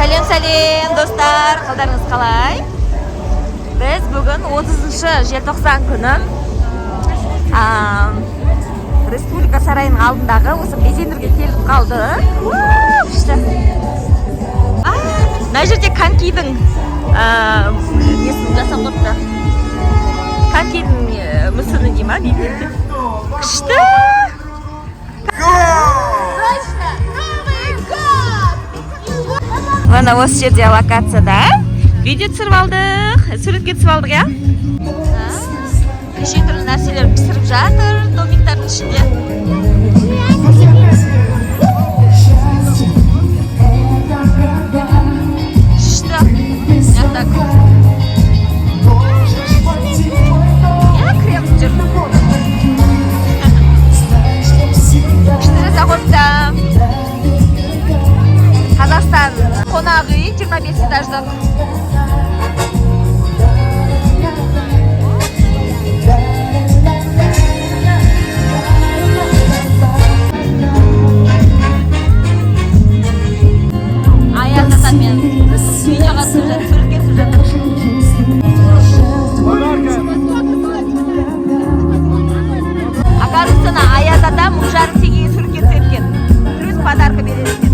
Сәлем достар, қалдарыңыз қалай? Біз бүгін 30 желтоқсан күні Республика сарайының алдындағы осы безендірге келіп қалды. Күшті. Мына жерде конькидің несін жасап қойыпты. Конькидің мүсіні дей ма? Күшті. Мына осы жерде локацияда видео түсіріп алдық, суретке түсіп алдық, я? Кеше түрлі нәрселер пісіріп жатыр домиктардың ішінде. Что? Я так. Я крем жүр. Күшті жасап қойыпты. Қазақстан қонақ үй 25 этаждық. Аяз атамен видеоға түсіп жатыр, суретке түсіп жатыр. Оказывается, Аяз ата мұжарым сегеге суретке түсіп екен. Плюс подарка береді екен.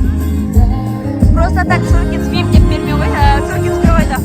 Просто так суретке түспеймін деп бермей қойды, суретке түспей қойды.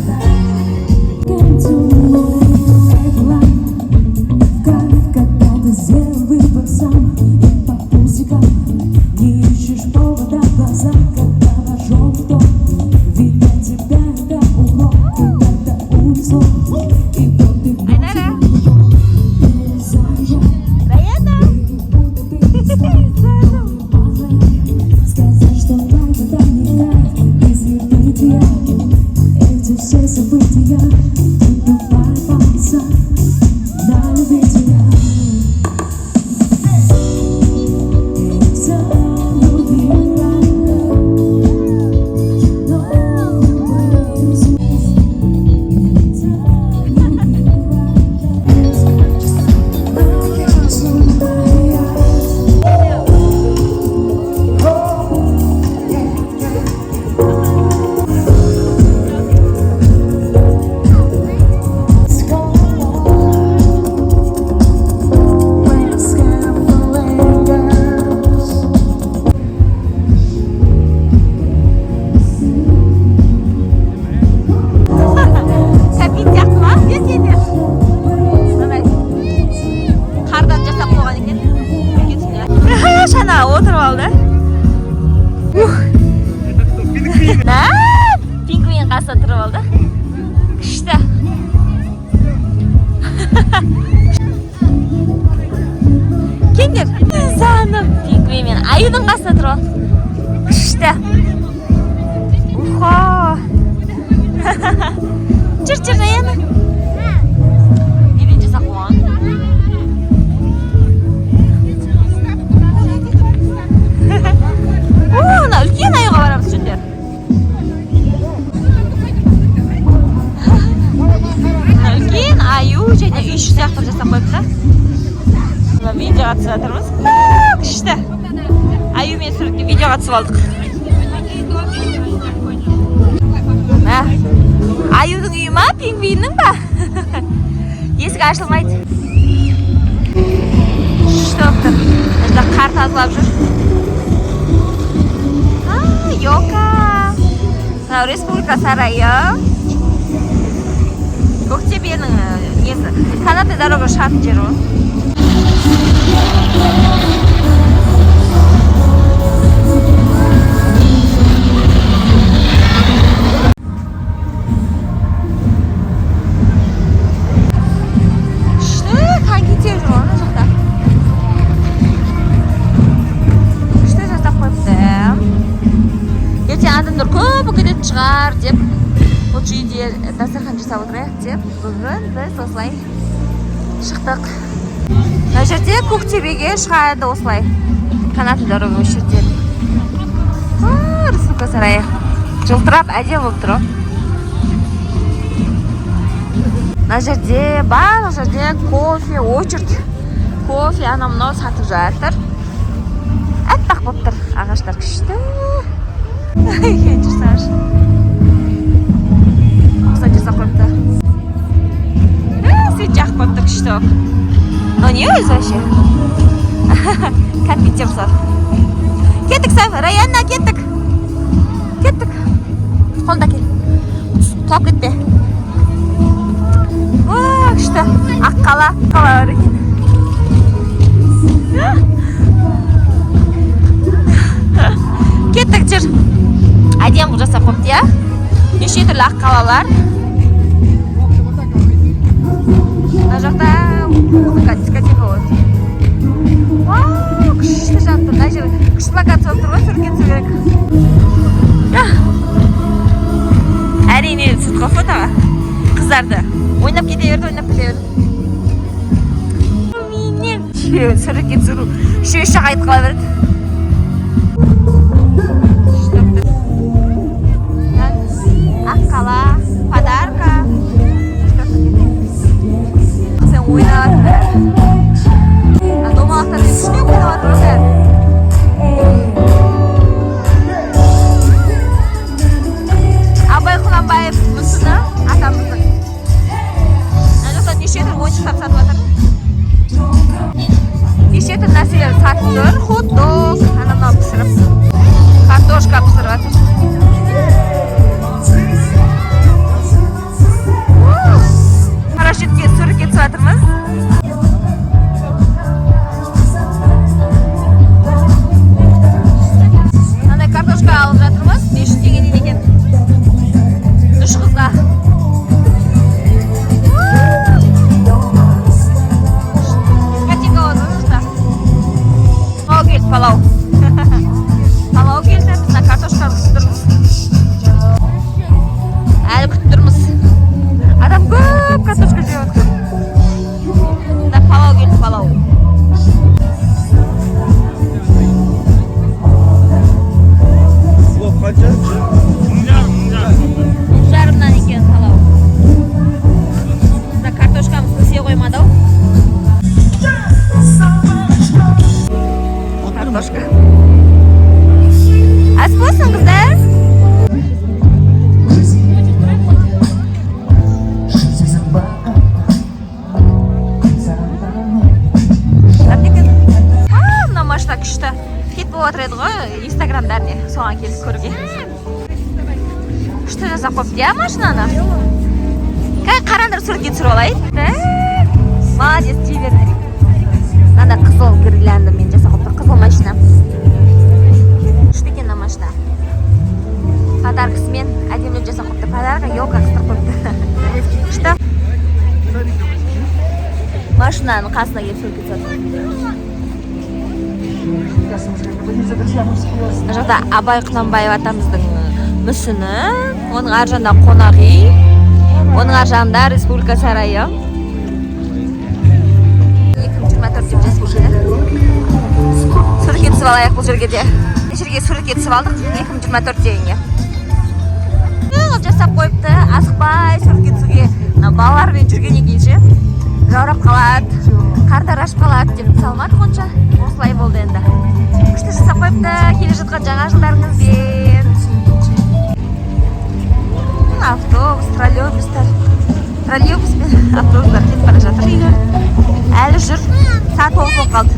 Отырып алды. Пингвин қасында тұрып алды. Күшті. Кендер. Саным пингвин мен аюдың қасында тұрып алды. Күшті. Ухо. Жүр, Аяна. Неден жасақ болған? Мына үлкен аюға барамыз жүндер. Үлкен аю және үйші сияқты жасап қойыпты. Видеоға түсіп жатырмыз. Күшті. Аюмен суретке видеоға түсіп алдық. Аюдың үйі ма, пингвиннің ба? Есік ашылмайды. Күшті өптір. Қар тазалап жүр. Йока. Республика сарайы. Көктөбенің несі. Канатный дорога шығатын жер ол. Адамдар көп кететін шығар деп осы үйде дастархан жасап отырайық деп бүгін біз осылай шықтық. Мына жерде Көктөбеге шығады осылай. Канатный дорога осы жерде. Республика сарайы. Жылтырап әдемі болып тұр. Мына жерде барлық жерде кофе, очередь. Кофе анау мынау сатып жатыр. Әппақ болып тұр. Ағаштар күшті. Жүрсаңыз. жақып қойыпты күшті. Но не өзі вообще? Кәмпит жемсар. Кеттік Сафа, Раянна кеттік. Кеттік. Қолда кел. Құлап кетпе. Күшті. Аққала. Қала бар екен. Кеттік жүр. Әдем бұл жасап қойыпты, я? Неше түрлі аққалалар. Мына жақта дискотека болады. Вау, күшті жатыр. Мына жер күшті локация болып тұр ғой, суретке түсу керек. Әрине сыртқы фотоға қыздарды ойнап кете берді, ойнап кете берді. Менен суретке түсіру шеш қайтып қала берді. Аққала, подарка. Сен ойнап жатыр. Домалақтар күшіне ойнап жатыр ғой. Абай Құнанбаев мүсіні атамыздың. Мына жақта неше түрлі ойыншықтар сатып жатыр. Неше түрлі нәрселер сатып тұр. Хот-дог, анау пісіріп, картошка пісіріп жатыр. Парашютке суретке түсіп жатырмыз. Мынандай картошка алып жатырмыз. 500 теңгеден екен. 3 қызға. Дискотека болады жұмыста. Палау келді, палау. Палау келді, біз мына картошканы күтіп тұрмыз. Әлі күтіп тұрмыз. Адам көп картошка жеп жатыр. Мына палау келді, палау. Қанша? 1,5-мыңнан екен палау. Мына картошкамыз пісе қоймады ау. Картошка. Ас болсын, қыздар. Мына машина күшті. Хит болып отыр еді ғой, инстаграмдаріне. Соған келіп көруге. Күшті жасап қойыпты, я машинаны? Қараңдар суретке түсіріп алайын. Молодец, дей берді. Мынада қызыл гирляндамен жасап қойыпты, қызыл машина. Күшті екен мына машина. Подаркасымен әдемілеп жасап қойыпты. Подарка елка қыстырып қойыпты. Күшті. Машинаның қасына келіп суретке түсірді. Мына жақта Абай Құнанбаев атамыздың мүсіні, оның ар жағында қонақ үй, оның ар жағында Республика сарайы. 2024 деп жазып қойды. Суретке түсіп алайық бұл жерге де. Жерге суретке түсіп алдық 2024 дегенге. Жасап қойыпты, асықпай суретке түсуге. Балалармен жүргеннен кейін ше жаурап қалады, қардар ашып қалады деп салмадық онша. Осылай болды енді. Күшті жасап қойыпты, келе жатқан жаңа жылдарыңызбен. Автобус, троллейбустар. Троллейбуспен автобустар кетіп бара жатыр үйге. Әлі жүр. Сағат 9 болып қалды.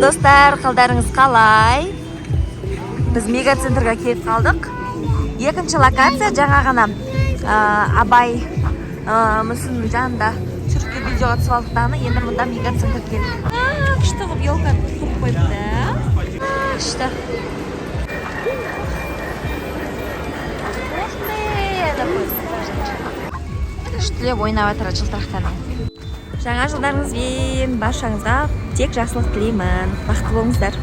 Достар, қалдарыңыз қалай? Біз мегацентрға келіп қалдық. Екінші локация жаңа ғана Абай мүсіннің жанында түсіріп видеоға түсіп алдықтағыны, енді мұнда мегацентр келдік. Күшті қып елка тұрып қойыпты. Күшті. Үштілеп ойнап атыр жылтырақтарың. Жаңа жылдарыңызбен баршаңызға тек жақсылық тілеймін. Бақытты болыңыздар.